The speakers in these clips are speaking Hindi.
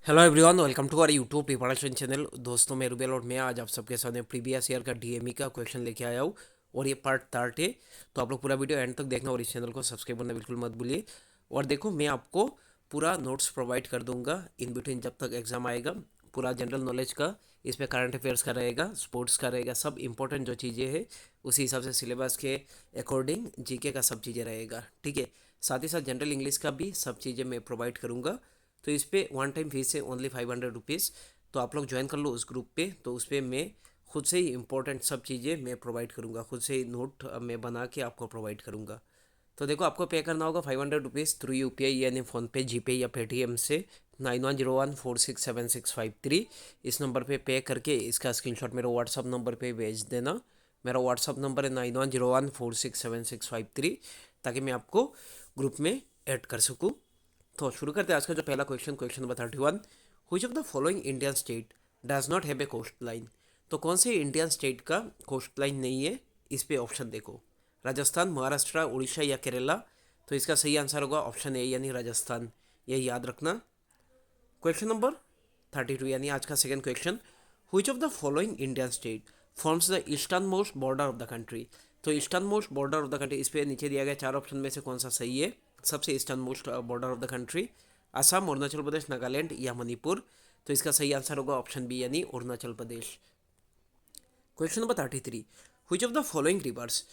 Hello everyone, welcome to our YouTube preparation channel. दोस्तों, मैं रुबेल और मैं आज आप सबके सामने प्रीवियस ईयर का डीएमई का क्वेश्चन लेके आया हूँ और ये पार्ट 3 है। तो आप लोग पूरा वीडियो एंड तक देखना और इस चैनल को सब्सक्राइब करना बिल्कुल मत भूलिए। और देखो, मैं आपको पूरा नोट्स प्रोवाइड कर दूंगा इन बिटवीन जब तक एग्जाम आएगा। पूरा जनरल नॉलेज का, इसमें करंट अफेयर्स का रहेगा, स्पोर्ट्स का रहेगा, सब इंपॉर्टेंट जो चीज़ें हैं उसी हिसाब से सिलेबस के अकॉर्डिंग जीके का सब चीज़ें रहेगा। ठीक है, साथ ही साथ जनरल इंग्लिश का भी सब चीज़ें मैं प्रोवाइड करूँगा। तो इस पर वन टाइम फीस है ओनली 500 रुपीज़। तो आप लोग ज्वाइन कर लो उस ग्रुप पे। तो उस पर मैं खुद से ही इंपॉर्टेंट सब चीज़ें मैं प्रोवाइड करूँगा, खुद से ही नोट मैं बना के आपको प्रोवाइड करूँगा। तो देखो, आपको पे करना होगा 500 रुपीज़ थ्रू यूपीआई यानी फ़ोनपे, जीपे या पेटीएम से 9101467653 इस नंबर पे करके इसका स्क्रीनशॉट मेरे व्हाट्सअप नंबर पे भेज देना। मेरा व्हाट्सअप नंबर है 9101467653, ताकि मैं आपको ग्रुप में ऐड कर सकूँ। तो शुरू करते हैं आज का जो पहला question number 31। Which of the following Indian state does not have a coastline. तो कौन से इंडियन स्टेट का कोस्ट लाइन नहीं है? इस पे ऑप्शन देखो, राजस्थान, महाराष्ट्र, उड़ीसा या केरला। तो इसका सही आंसर होगा ऑप्शन ए यानी राजस्थान। ये याद रखना। क्वेश्चन नंबर 32 यानी आज का second question. Which of the following Indian state forms the easternmost border of the country. तो easternmost border of the country, इस पे नीचे दिया गया चार ऑप्शन में से कौन सा सही है? सबसे easternmost border of the country, Assam, Arunachal Pradesh, Nagaland या मणिपुर। तो इसका सही आंसर होगा ऑप्शन बी यानी Arunachal Pradesh. Question number 33। Which of the following rivers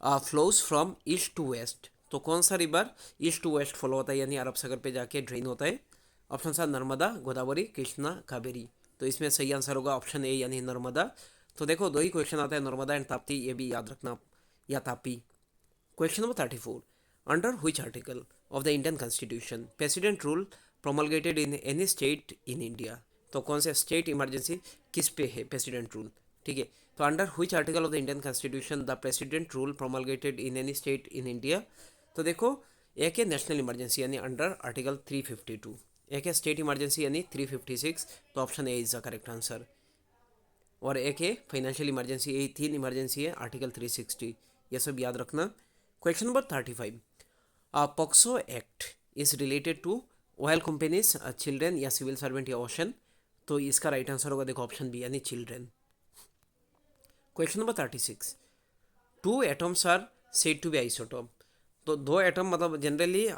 flows from east to west. तो कौन सा river east to west follow होता है यानी अरब सागर पे जाके ड्रेन होता है? ऑप्शन सा नर्मदा, गोदावरी, कृष्णा, कावेरी। तो इसमें सही आंसर होगा ऑप्शन ए यानी नर्मदा। तो देखो, दो ही क्वेश्चन आता है, नर्मदा एंड ताप्ती, ये भी याद रखना, या Tapi. Question number 34। Under which article of the Indian constitution president rule promulgated in any state in India. तो कौन से स्टेट इमरजेंसी किस पे है प्रेसिडेंट रूल? ठीक है, तो under which article of the Indian constitution the president rule promulgated in any state in India. तो देखो, एक है नेशनल इमरजेंसी यानी अंडर आर्टिकल 352, एक है स्टेट इमरजेंसी यानी 356। तो option A is the correct answer. और एक है फाइनेंशियल इमरजेंसी, यही तीन इमरजेंसी है, आर्टिकल 360। ये सब याद रखना। Question number 35। POCSO Act is related to oil companies, children या सिविल सर्वेंट या ओशन। तो इसका राइट आंसर होगा देखो ऑप्शन बी यानी children. Question number 36। Two atoms are said to be isotope. तो दो एटम मतलब जनरली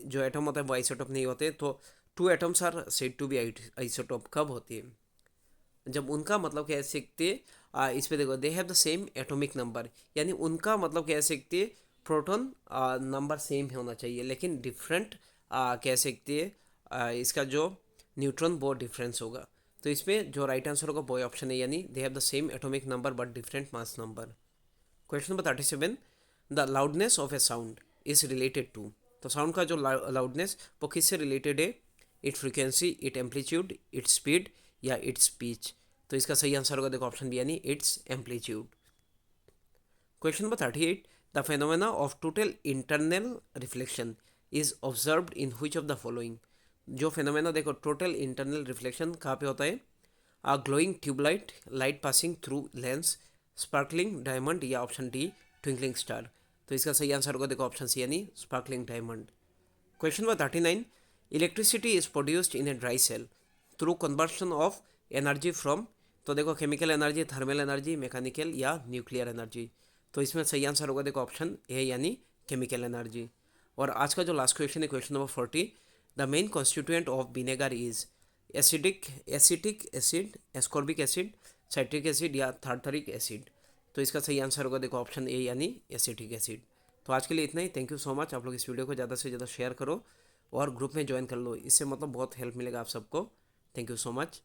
जो एटम होता है वो आइसोटोप नहीं होते। तो two atoms are said to be isotope कब होती है? जब उनका मतलब कह सकते इस पे देखो, दे have the same atomic number, यानी उनका मतलब कह सकते हैं प्रोटॉन नंबर सेम होना चाहिए लेकिन डिफरेंट कह सकते हैं इसका जो न्यूट्रॉन वो डिफरेंस होगा। तो इसमें जो राइट आंसर होगा वो ऑप्शन है यानी they have the same atomic number but different mass number. Question number 37। The loudness of a sound is related to. तो साउंड का जो लाउडनेस वो किससे रिलेटेड है? It frequency, it amplitude, it speed या इट्स स्पीच। तो इसका सही आंसर होगा देखो ऑप्शन बी यानी its amplitude. Question number 38। The phenomena of total internal reflection is observed in which of the following. जो फेनोमेना देखो टोटल इंटरनल रिफ्लेक्शन कहाँ पे होता है? Glowing tubelight, light passing through lens, sparkling diamond या ऑप्शन डी ट्विंकलिंग स्टार। तो इसका सही आंसर होगा देखो ऑप्शन सी यानी sparkling diamond. Question number 39। Electricity is produced in a dry cell through conversion of energy from. तो देखो, chemical energy, thermal energy, mechanical या न्यूक्लियर एनर्जी। तो इसमें सही आंसर होगा देखो ऑप्शन ए यानी केमिकल एनर्जी। और आज का जो लास्ट क्वेश्चन है question number 40। The main constituent of vinegar is acetic acid, ascorbic acid, citric acid या थार्थरिक एसिड। तो इसका सही आंसर होगा देखो ऑप्शन ए यानी एसिटिक एसिड। तो आज के लिए इतना ही। Thank you so much. आप लोग इस वीडियो को ज़्यादा से ज़्यादा शेयर करो और ग्रुप में ज्वाइन कर लो, इससे मतलब बहुत हेल्प मिलेगा आप सबको। Thank you so much.